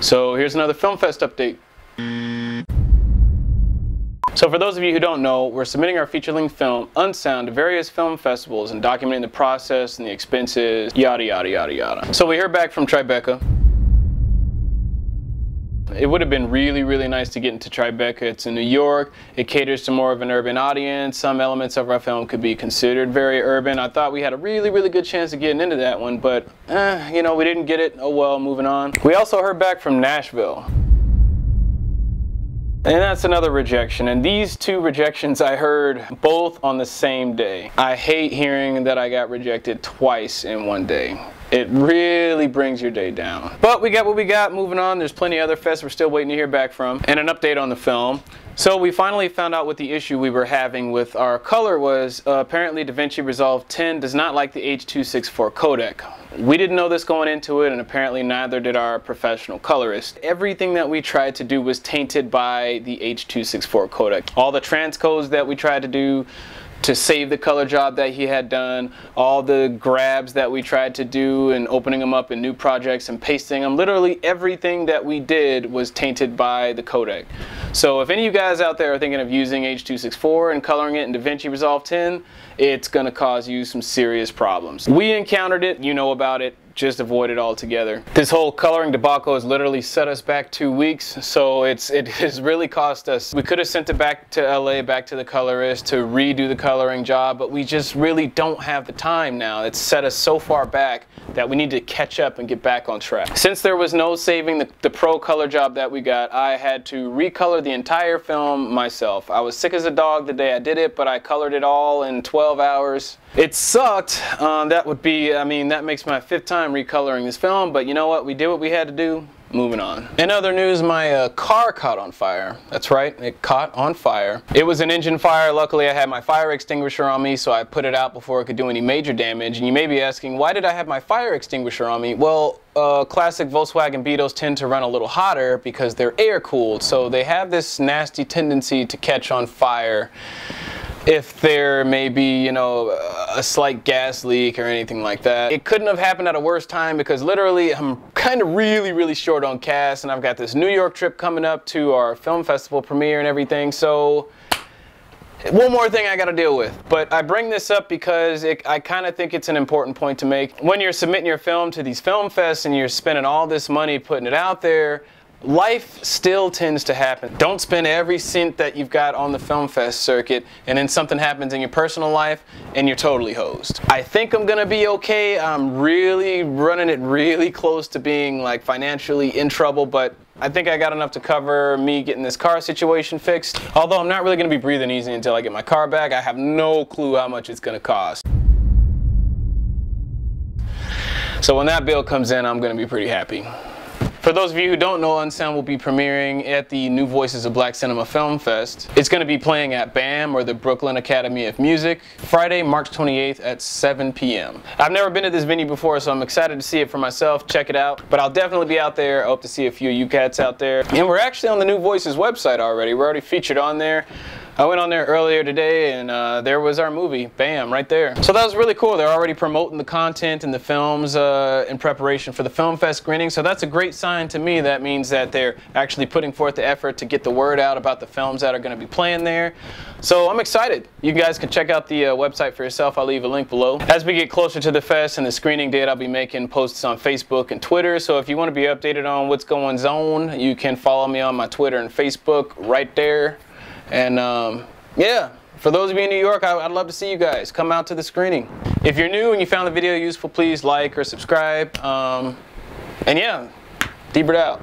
So here's another Film Fest update. So for those of you who don't know, we're submitting our feature-length film, Unsound, to various film festivals and documenting the process and the expenses, yada yada yada yada. So we heard back from Tribeca. It would have been really nice to get into Tribeca. It's in New York. It caters to more of an urban audience. Some elements of our film could be considered very urban. I thought we had a really good chance of getting into that one, but you know, we didn't get it. Oh well, moving on. We also heard back from Nashville. And that's another rejection, and these two rejections I heard both on the same day. I hate hearing that I got rejected twice in one day. It really brings your day down. But we got what we got, moving on. There's plenty of other fests we're still waiting to hear back from, and an update on the film. So we finally found out what the issue we were having with our color was. Apparently DaVinci Resolve 10 does not like the H.264 codec. We didn't know this going into it, and apparently neither did our professional colorist. Everything that we tried to do was tainted by the H.264 codec. All the transcodes that we tried to do to save the color job that he had done, all the grabs that we tried to do and opening them up in new projects and pasting them, literally everything that we did was tainted by the codec. So if any of you guys out there are thinking of using H.264 and coloring it in DaVinci Resolve 10, it's going to cause you some serious problems. We encountered it, you know about it. Just avoid it altogether. This whole coloring debacle has literally set us back 2 weeks, so it has really cost us. We could have sent it back to LA, back to the colorist to redo the coloring job, but we just really don't have the time now. It's set us so far back that we need to catch up and get back on track. Since there was no saving the pro color job that we got, I had to recolor the entire film myself. I was sick as a dog the day I did it, but I colored it all in 12 hours. It sucked. That would be, I mean, that makes my 5th time recoloring this film, but you know what? We did what we had to do. Moving on. In other news, my car caught on fire. That's right, it caught on fire. It was an engine fire. Luckily, I had my fire extinguisher on me, so I put it out before it could do any major damage. And you may be asking, why did I have my fire extinguisher on me? Well, classic Volkswagen Beetles tend to run a little hotter because they're air-cooled, so they have this nasty tendency to catch on fire if there may be, you know, a slight gas leak or anything like that. It couldn't have happened at a worse time because literally I'm kind of really short on cash, and I've got this New York trip coming up to our film festival premiere and everything, so one more thing I gotta deal with. But I bring this up because I kind of think it's an important point to make. When you're submitting your film to these film fests and you're spending all this money putting it out there, life still tends to happen. Don't spend every cent that you've got on the film fest circuit and then something happens in your personal life and you're totally hosed. I think I'm gonna be okay. I'm really running it really close to being like financially in trouble, but I think I got enough to cover me getting this car situation fixed. Although I'm not really gonna be breathing easy until I get my car back. I have no clue how much it's gonna cost. So when that bill comes in, I'm gonna be pretty happy. For those of you who don't know, Unsound will be premiering at the New Voices of Black Cinema Film Fest. It's going to be playing at BAM, or the Brooklyn Academy of Music, Friday, March 28th at 7 p.m. I've never been to this venue before, so I'm excited to see it for myself, check it out. But I'll definitely be out there. I hope to see a few of you cats out there. And we're actually on the New Voices website already. We're already featured on there. I went on there earlier today, and there was our movie, bam, right there. So that was really cool. They're already promoting the content and the films in preparation for the Film Fest screening, so that's a great sign to me. That means that they're actually putting forth the effort to get the word out about the films that are going to be playing there. So I'm excited. You guys can check out the website for yourself. I'll leave a link below. As we get closer to the fest and the screening date, I'll be making posts on Facebook and Twitter, so if you want to be updated on what's going on, you can follow me on my Twitter and Facebook right there. And yeah, for those of you in New York, I'd love to see you guys. Come out to the screening. If you're new and you found the video useful, please like or subscribe. And yeah, D-Britt out.